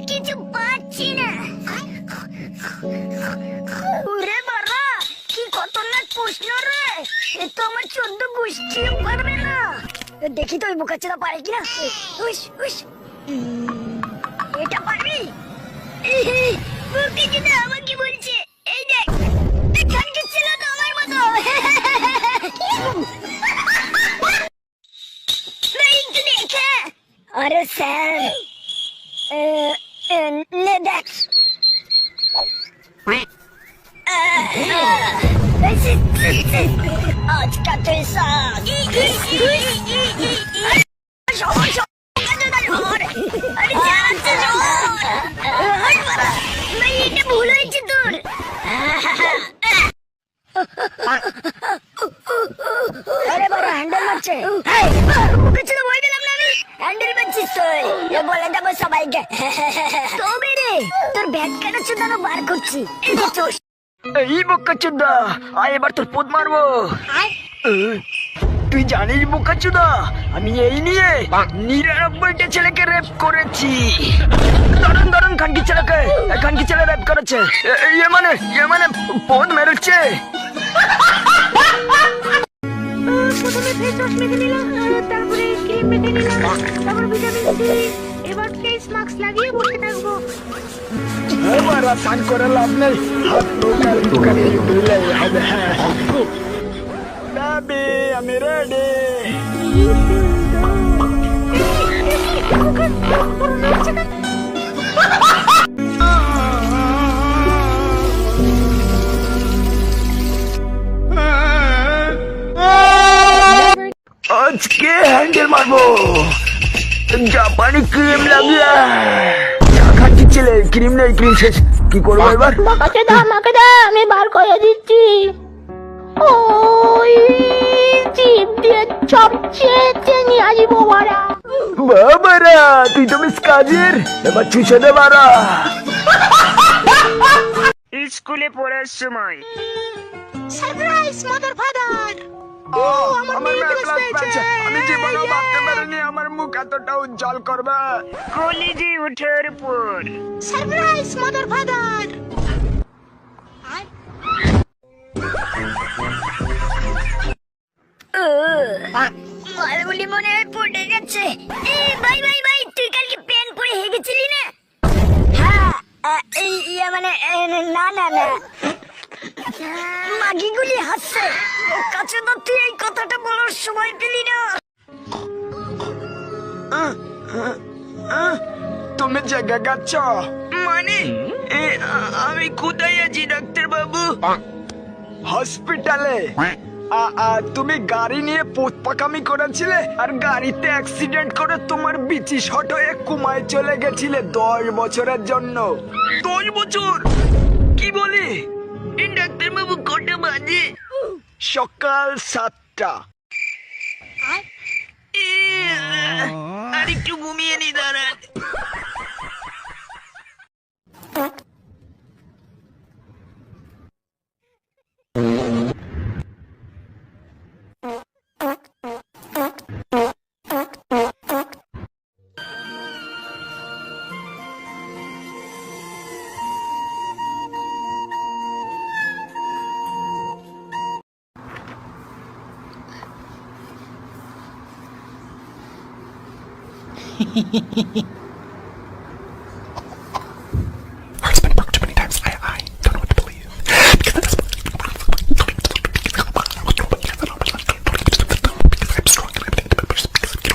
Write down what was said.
কিছু পাচ্ছি না। ওরে বাবা, কি খতরনাক প্রশ্ন রে! এ তো আমার 14 গোষ্ঠীও পারবে না। দেখি তো ওই বোকাচোদা পারে কিনা। হুস হুস, এটা পারবি? বোকাচোদা আমাকে বলছে, এই দেখ, এখানকার ছিল তো আমার মতো। একটু দেখে। আরে স্যার, নে দেখ। আজকা তুই সাথ ভুল হয়েছে তোর। আরে বড় হ্যান্ডেল মারছে। মুখে ছিল বই দিলাম না আমি। হ্যান্ডেল মারছিস তুই, বলে দেবো সবাইকে। তবে রে, তোর ব্যাট কাটা চুদানো বার করছি। এই যে চোষ। এই বোকাচোদা, আয় এবার তোর পোদ মারবো। তুই জানিস বোকাচোদা, আমি এই নিয়ে 99টা ছেলেকে রেপ করেছি। দারুন দারুন, খানকি ছেলেকে, খানকি ছেলে রেপ করেছে। ইয়ে মানে পোদ মেরেছে। প্রথমে ফেস ওয়াশ মেখে নিলাম, তারপরে ক্রিম মেখে নিলাম, তারপর ভিটামিন সি। এবার ফেস মাস্ক লাগিয়ে বসে থাকবো। এবার আর স্নান করে লাভ নেই, হাত লোকাল দোকানে দিলেই হবে। বেবি, আমি রেডি। আজকে হ্যান্ডেল মারবো জাপানি ক্রিম লাগিয়ে। খাচ্ছি ছেলে, ক্রিম নেই, ক্রিম শেষ, কি করবো এবার? আমাকে দা, আমি বার করে দিচ্ছি। ওই জিভ দিয়ে চপচে নিয়ে আসবো বাড়া। বাবারা, তুই তো মিস কাজের, এবার চুষে দে বারা। স্কুলে পড়ার সময় সারপ্রাইজ মাদার ফাদার। আমার আমি জীবনেও ভাবতে পারিনি আমার মুখ এতটা উজ্জ্বল করবে। কলেজে ওঠার পর সারপ্রাইজ মাদার ফাদার। মালগুলি মনে হয় পড়ে গেছে। ভাই ভাই ভাই, তুই কালকে প্যান্ট পরে হেগেছিলি না? হ্যাঁ, মানে না না না, মাগিগুলি হাসছে। কাছে তো তুই এই কথাটা বলার সময় পেলি না। তুমি জেগে গেছ? মানে আমি কোথায় আছি ডাক্তার বাবু? হসপিটালে। তুমি গাড়ি নিয়ে পোত পাকামি করেছিলে, আর গাড়িতে অ্যাক্সিডেন্ট করে তোমার বিচি শট হয়ে কুমায় চলে গেছিলে 10 বছরের জন্য। 10 বছর? কি বলি ডাক্তার বাবু? কটা বাজে? সকাল 7টা। আর একটু ঘুমিয়ে নি, দাঁড়ান। Heart's been broke too many times. I don't know what to believe. Because I'm strong and I'm an independent person. Okay.